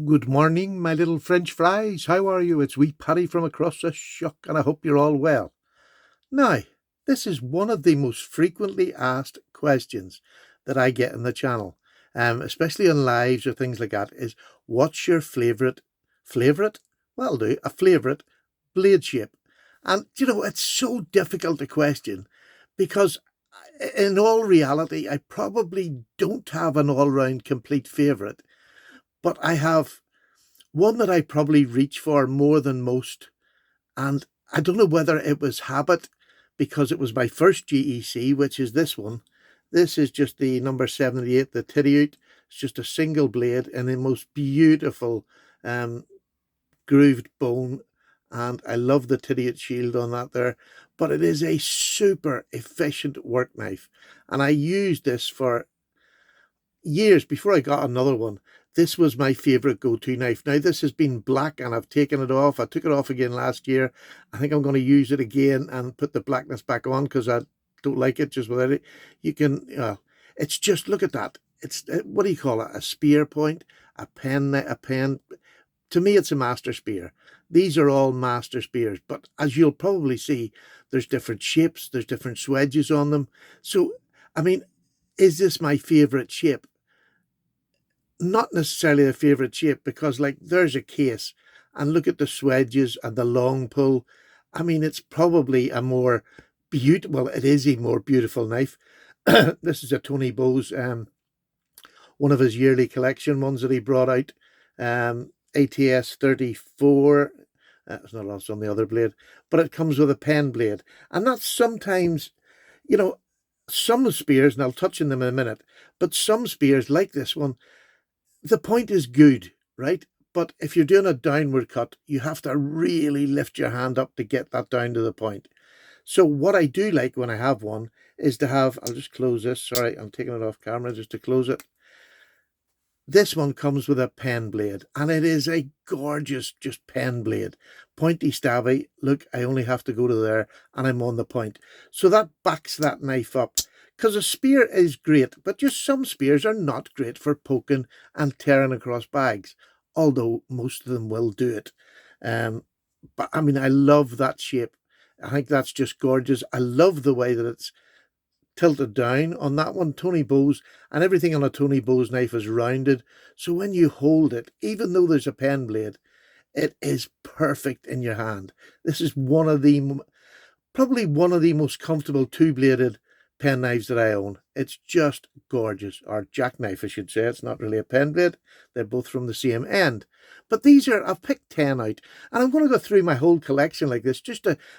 Good morning, my little French fries. How are you? It's wee Paddy from across the shuck, and I hope you're all well. Now, this is one of the most frequently asked questions that I get in the channel, especially on lives or things like that, is what's your favourite? Well, do a favourite blade shape. And, it's so difficult to question because in all reality, I probably don't have an all-round complete favourite, but I have one that I probably reach for more than most, and I don't know whether it was habit because it was my first GEC, which is this one. This is just the number 78, the Titty. It's just a single blade and the most beautiful um, grooved bone. And I love the Titty shield on that there. But it is a super efficient work knife. And I used this for years before I got another one. This was my favorite go-to knife. Now this has been black and I've taken it off. I took it off again last year. I think I'm going to use it again and put the blackness back on because I don't like it just without it. You can, it's just, look at that. It's, what do you call it? A spear point, a pen. To me, it's a master spear. These are all master spears, but as you'll probably see, there's different shapes, there's different swedges on them. So, I mean, is this my favorite shape? Not necessarily a favorite shape because, like, there's a case and look at the swedges and the long pull. I mean, it's probably a more beautiful, well, it is a more beautiful knife. This is a Tony Bowes, one of his yearly collection ones that he brought out, ATS 34. It's not also on the other blade, but it comes with a pen blade. And that's sometimes, you know, some spears, and I'll touch on them in a minute, but some spears like this one, the point is good, right? But if you're doing a downward cut, you have to really lift your hand up to get that down to the point. So what I do like when I have one is to have, I'll just close this. Sorry, I'm taking it off camera just to close it. This one comes with a pen blade, and it is a gorgeous just pen blade. Pointy stabby. Look, I only have to go to there and I'm on the point. So that backs that knife up. Because a spear is great, but just some spears are not great for poking and tearing across bags, although most of them will do it. But I mean, I love that shape. I think that's just gorgeous. I love the way that it's tilted down on that one. Tony Bowes, and everything on a Tony Bowes knife is rounded. So when you hold it, even though there's a pen blade, it is perfect in your hand. This is probably one of the most comfortable two-bladed pen knives that I own. It's just gorgeous, or jackknife, I should say. It's not really a pen blade. They're both from the same end. But these are, I've picked 10 out, and I'm going to go through my whole collection like this,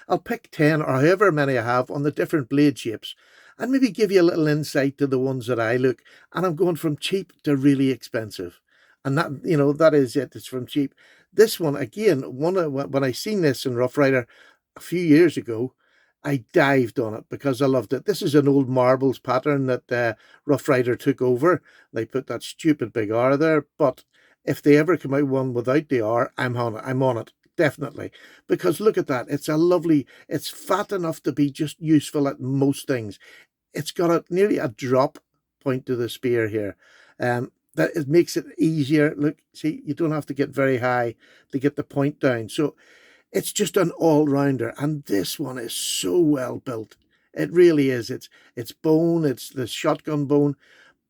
I'll pick 10 or however many I have on the different blade shapes, and maybe give you a little insight to the ones that I look, and I'm going from cheap to really expensive. And that, that is it. It's from cheap. This one, again, when I seen this in Rough Rider a few years ago, I dived on it because I loved it. This is an old marbles pattern that Rough Rider took over. They put that stupid big R there, but if they ever come out one without the R, I'm on it. I'm on it, definitely. Because look at that. It's fat enough to be just useful at most things. It's got nearly a drop point to the spear here. That it makes it easier. Look, see, you don't have to get very high to get the point down. So it's just an all-rounder, and this one is so well built. It really is. It's bone, it's the shotgun bone,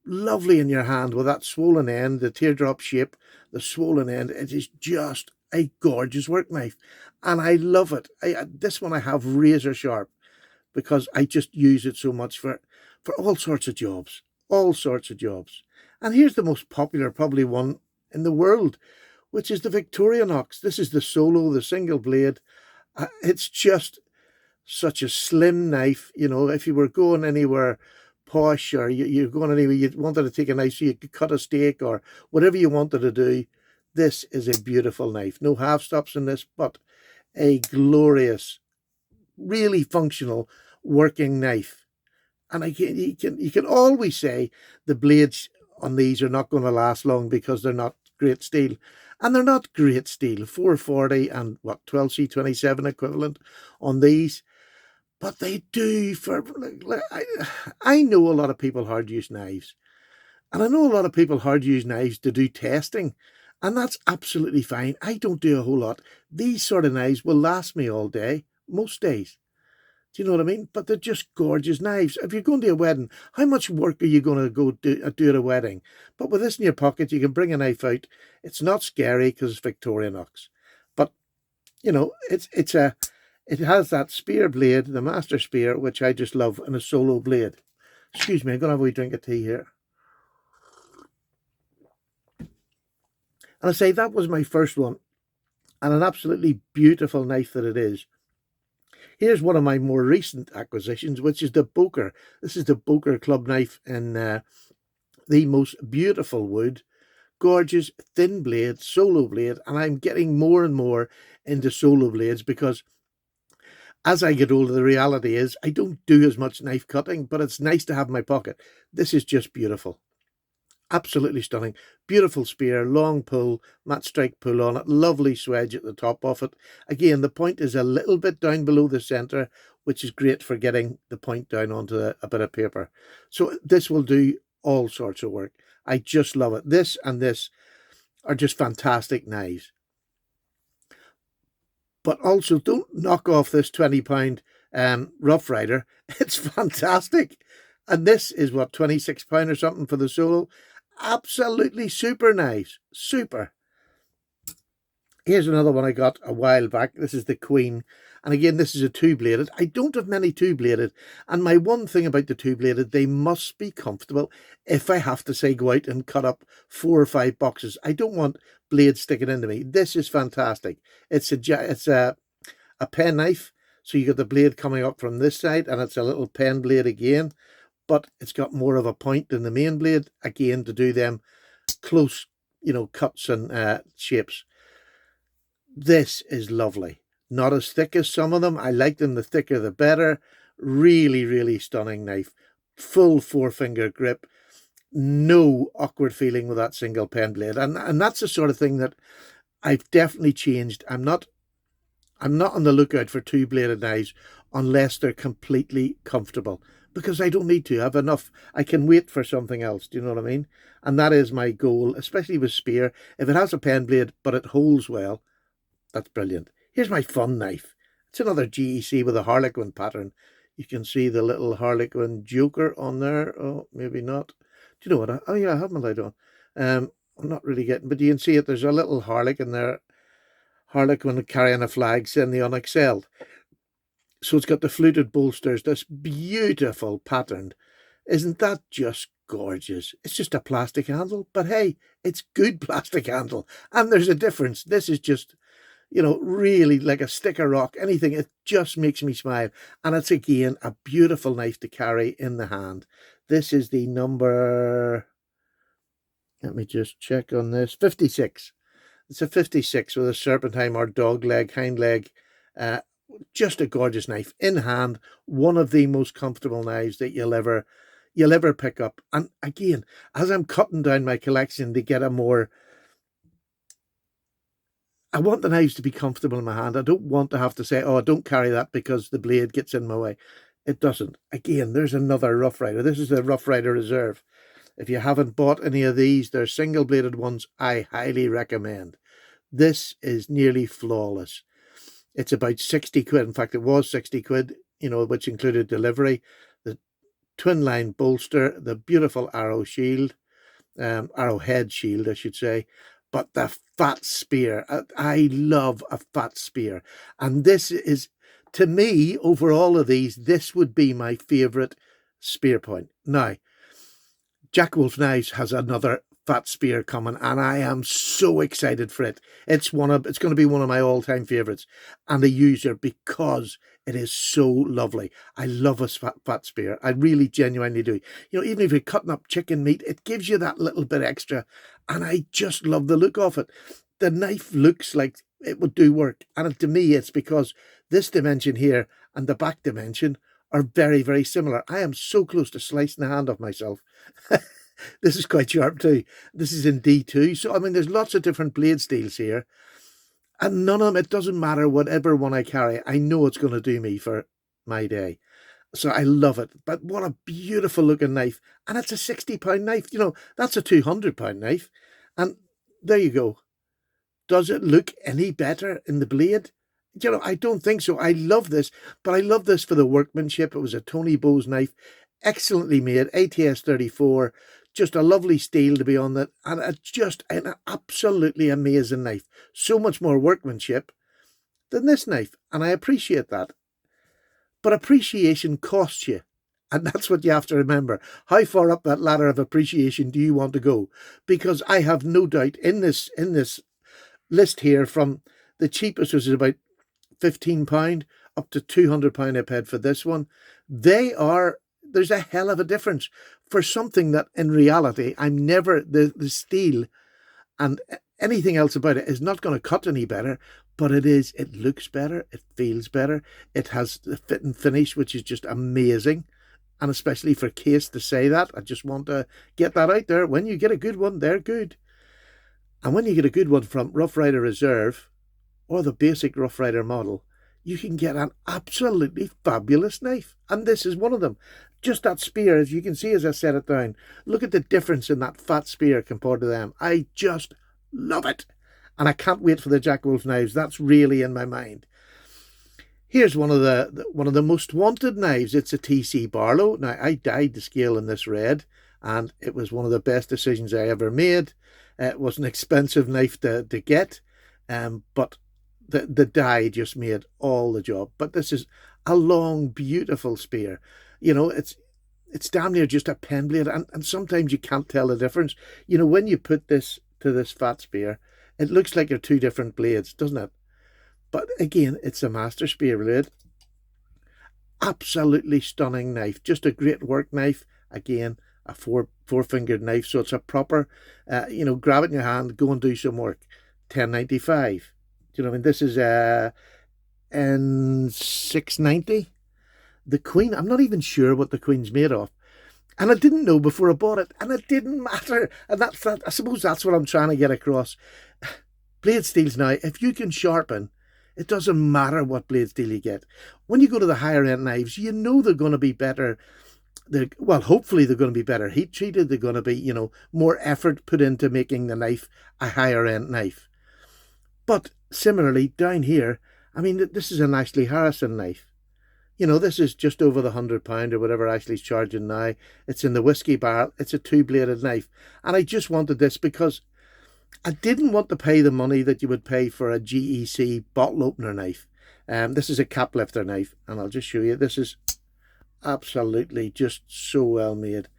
lovely in your hand with that swollen end, the teardrop shape, the swollen end. It is just a gorgeous work knife, and I love it. This one I have razor sharp because I just use it so much for all sorts of jobs, all sorts of jobs. And here's the most popular, probably one in the world, which is the Victorinox. This is the solo, the single blade. It's just such a slim knife. If you were going anywhere posh or you're going anywhere, you wanted to take a knife so you could cut a steak or whatever you wanted to do, this is a beautiful knife. No half stops in this, but a glorious, really functional working knife. And you can always say the blades on these are not going to last long because they're not great steel. And they're not great steel, 440 and what, 12C27 equivalent on these. But they do I know a lot of people hard use knives. And I know a lot of people hard use knives to do testing. And that's absolutely fine. I don't do a whole lot. These sort of knives will last me all day, most days. Do you know what I mean? But they're just gorgeous knives. If you're going to a wedding, how much work are you going to go do at a wedding? But with this in your pocket, you can bring a knife out. It's not scary because it's Victorinox. But, you know, it has that spear blade, the master spear, which I just love, and a solo blade. Excuse me, I'm going to have a wee drink of tea here. And I say that was my first one, and an absolutely beautiful knife that it is. Here's one of my more recent acquisitions, which is the Boker. This is the Boker club knife in the most beautiful wood, gorgeous thin blade, solo blade, and I'm getting more and more into solo blades because as I get older, the reality is I don't do as much knife cutting, but it's nice to have in my pocket. This is just beautiful. Absolutely stunning. Beautiful spear, long pull, matte strike pull on it, lovely swedge at the top of it. Again, the point is a little bit down below the centre, which is great for getting the point down onto a bit of paper. So this will do all sorts of work. I just love it. This and this are just fantastic knives. But also, don't knock off this £20 Rough Rider. It's fantastic. And this is what, £26 or something for the solo. Absolutely super knives. Super. Here's another one I got a while back. This is the Queen. And again, this is a two-bladed. I don't have many two-bladed. And my one thing about the two-bladed, they must be comfortable if I have to, say, go out and cut up 4 or 5 boxes. I don't want blades sticking into me. This is fantastic. It's a pen knife. So you got the blade coming up from this side, and it's a little pen blade again. But it's got more of a point than the main blade, again, to do them close, cuts and shapes. This is lovely. Not as thick as some of them. I like them, the thicker the better. Really, really stunning knife. Full 4-finger grip. No awkward feeling with that single pen blade. And that's the sort of thing that I've definitely changed. I'm not on the lookout for two-bladed knives unless they're completely comfortable, because I don't need to. I have enough. I can wait for something else. Do you know what I mean? And that is my goal, especially with spear. If it has a pen blade, but it holds well, that's brilliant. Here's my fun knife. It's another GEC with a Harlequin pattern. You can see the little Harlequin joker on there. Oh, maybe not. Do you know what? Oh, yeah, I have my light on. I'm not really getting, but you can see it. There's a little Harlequin there. Harlequin carrying a flag saying the unexcelled. So it's got the fluted bolsters, this beautiful pattern. Isn't that just gorgeous? It's just a plastic handle, but hey, it's good plastic handle. And there's a difference. This is just, really like a stick of rock, anything. It just makes me smile. And it's, again, a beautiful knife to carry in the hand. This is the number, let me just check on this, 56. It's a 56 with a serpentine or dog leg, hind leg. Just a gorgeous knife in hand. One of the most comfortable knives that you'll ever pick up. And again, as I'm cutting down my collection to get I want the knives to be comfortable in my hand. I don't want to have to say, oh, don't carry that because the blade gets in my way. It doesn't. Again, there's another Rough Rider. This is the Rough Rider Reserve. If you haven't bought any of these, they're single-bladed ones. I highly recommend. This is nearly flawless. It's about 60 quid. In fact, it was 60 quid, which included delivery, the twin line bolster, the beautiful arrow shield, arrowhead shield, I should say, but the fat spear. I love a fat spear. And this is, to me, over all of these, this would be my favourite spear point. Now, Jack Wolf Knives has another fat spear coming, and I am so excited for it. It's going to be one of my all-time favorites, and a user, because it is so lovely. I love a fat spear. I really genuinely do. Even if you're cutting up chicken meat, it gives you that little bit extra, and I just love the look of it. The knife looks like it would do work, and to me, it's because this dimension here and the back dimension are very, very similar. I am so close to slicing the hand off myself. This is quite sharp too. This is in D2. So, I mean, there's lots of different blade steels here. And none of them, it doesn't matter whatever one I carry. I know it's going to do me for my day. So I love it. But what a beautiful looking knife. And it's a £60 knife. That's a £200 knife. And there you go. Does it look any better in the blade? You know, I don't think so. I love this, but I love this for the workmanship. It was a Tony Bowes knife, excellently made, ATS 34, just a lovely steel to be on that, and just an absolutely amazing knife. So much more workmanship than this knife, and I appreciate that. But appreciation costs you. And that's what you have to remember. How far up that ladder of appreciation do you want to go? Because I have no doubt in this list here, from the cheapest, which is about £15, up to £200 I paid for this one. There's a hell of a difference for something that in reality I'm never, the steel and anything else about it is not going to cut any better, but it looks better, it feels better, it has the fit and finish, which is just amazing. And especially for Case to say that, I just want to get that out there. When you get a good one, they're good. And when you get a good one from Rough Rider Reserve or the basic Rough Rider model, you can get an absolutely fabulous knife. And this is one of them. Just that spear, as you can see as I set it down, look at the difference in that fat spear compared to them. I just love it. And I can't wait for the Jack Wolf knives. That's really in my mind. Here's one of the most wanted knives. It's a TC Barlow. Now, I dyed the scale in this red, and it was one of the best decisions I ever made. It was an expensive knife to get, but the dye just made all the job. But this is a long, beautiful spear. You know, it's damn near just a pen blade, and sometimes you can't tell the difference. You know, when you put this to this fat spear, it looks like they're two different blades, doesn't it? But again, it's a master spear blade. Absolutely stunning knife. Just a great work knife. Again, a four-fingered knife. So it's a proper, grab it in your hand, go and do some work. $10.95. Do you know what I mean? This is N690. The Queen, I'm not even sure what the Queen's made of. And I didn't know before I bought it. And it didn't matter. And I suppose that's what I'm trying to get across. Blade steels now, if you can sharpen, it doesn't matter what blade steel you get. When you go to the higher end knives, you know they're going to be better. Hopefully they're going to be better heat treated. They're going to be, more effort put into making the knife a higher end knife. But similarly, down here, I mean, this is an Ashley Harrison knife. This is just over the £100 or whatever Ashley's charging now. It's in the whiskey barrel. It's a two-bladed knife. And I just wanted this because I didn't want to pay the money that you would pay for a GEC bottle opener knife. This is a cap lifter knife, and I'll just show you. This is absolutely just so well made.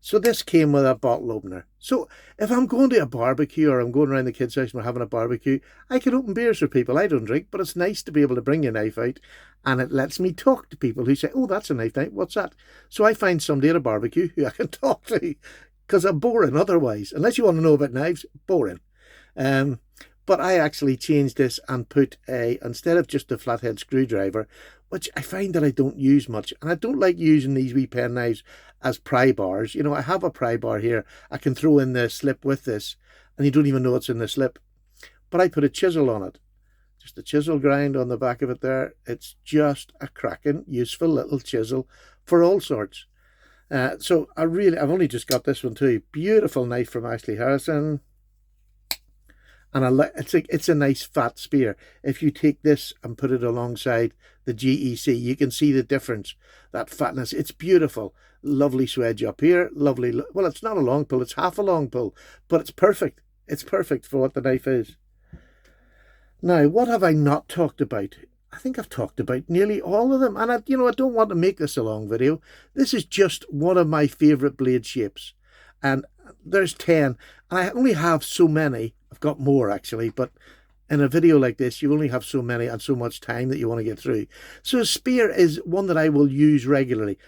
So this came with a bottle opener. So if I'm going to a barbecue or I'm going around the kids' house and we're having a barbecue, I can open beers for people. I don't drink, but it's nice to be able to bring your knife out, and it lets me talk to people who say, oh, that's a knife. What's that? So I find somebody at a barbecue who I can talk to, because I'm boring otherwise. Unless you want to know about knives, boring. But I actually changed this and put instead of just a flathead screwdriver, which I find that I don't use much, and I don't like using these wee pen knives as pry bars. I have a pry bar here. I can throw in the slip with this, and you don't even know it's in the slip. But I put a chisel on it. Just a chisel grind on the back of it there. It's just a cracking, useful little chisel for all sorts. So I've only just got this one too. Beautiful knife from Ashley Harrison. And it's a nice fat spear. If you take this and put it alongside the GEC, you can see the difference, that fatness. It's beautiful. Lovely swedge up here. Lovely. Well, it's not a long pull. It's half a long pull, but it's perfect. It's perfect for what the knife is. Now, what have I not talked about? I think I've talked about nearly all of them. And I don't want to make this a long video. This is just one of my favorite blade shapes. And there's 10. And I only have so many. I've got more actually, but in a video like this, you only have so many and so much time that you want to get through. So a spear is one that I will use regularly.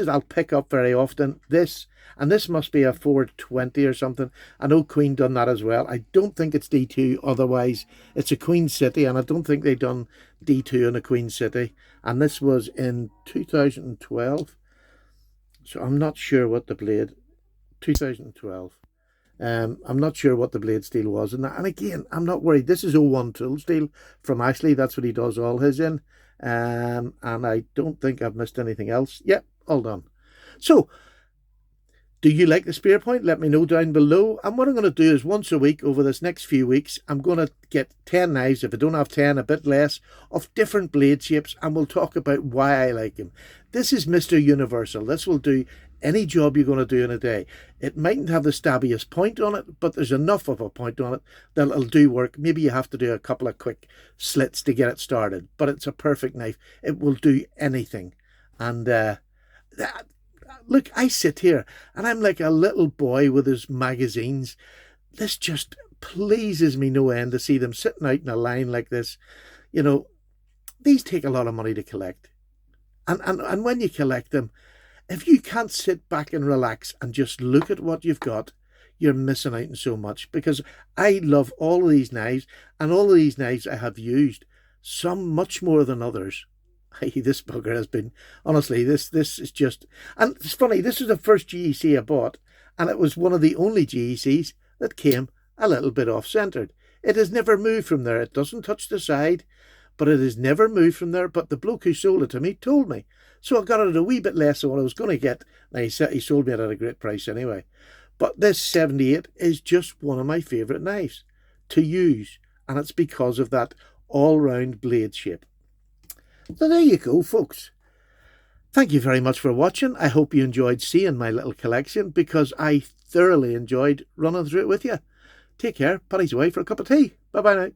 I'll pick up very often. This must be a 420 or something. I know Queen done that as well. I don't think it's D2, otherwise it's a Queen City, and I don't think they done D2 in a Queen City. And this was in 2012. So I'm not sure what the blade, 2012. I'm not sure what the blade steel was. And again, I'm not worried. This is 01 tool steel from Ashley. That's what he does all his in. And I don't think I've missed anything else. Yep, all done. So Do you like the spear point? Let me know down below. And what I'm going to do is once a week over this next few weeks, I'm going to get 10 knives, if I don't have 10, a bit less, of different blade shapes, and we'll talk about why I like them. This is Mr. Universal. This will do any job you're going to do in a day. It mightn't have the stabbiest point on it, but there's enough of a point on it that it'll do work. Maybe you have to do a couple of quick slits to get it started, but it's a perfect knife. It will do anything. And look, I sit here and I'm like a little boy with his magazines. This just pleases me no end to see them sitting out in a line like this. You know, these take a lot of money to collect. And when you collect them, if you can't sit back and relax and just look at what you've got, you're missing out on so much. Because I love all of these knives, and all of these knives I have used, some much more than others. Hey, this bugger has been, honestly, this is just, and it's funny, this was the first GEC I bought, and it was one of the only GECs that came a little bit off-centered. It has never moved from there. It doesn't touch the side, but it has never moved from there. But the bloke who sold it to me told me. So I got it a wee bit less than what I was going to get. Now, he sold me it at a great price anyway. But this 78 is just one of my favourite knives to use. And it's because of that all-round blade shape. So there you go, folks. Thank you very much for watching. I hope you enjoyed seeing my little collection, because I thoroughly enjoyed running through it with you. Take care. Paddy's away for a cup of tea. Bye-bye now.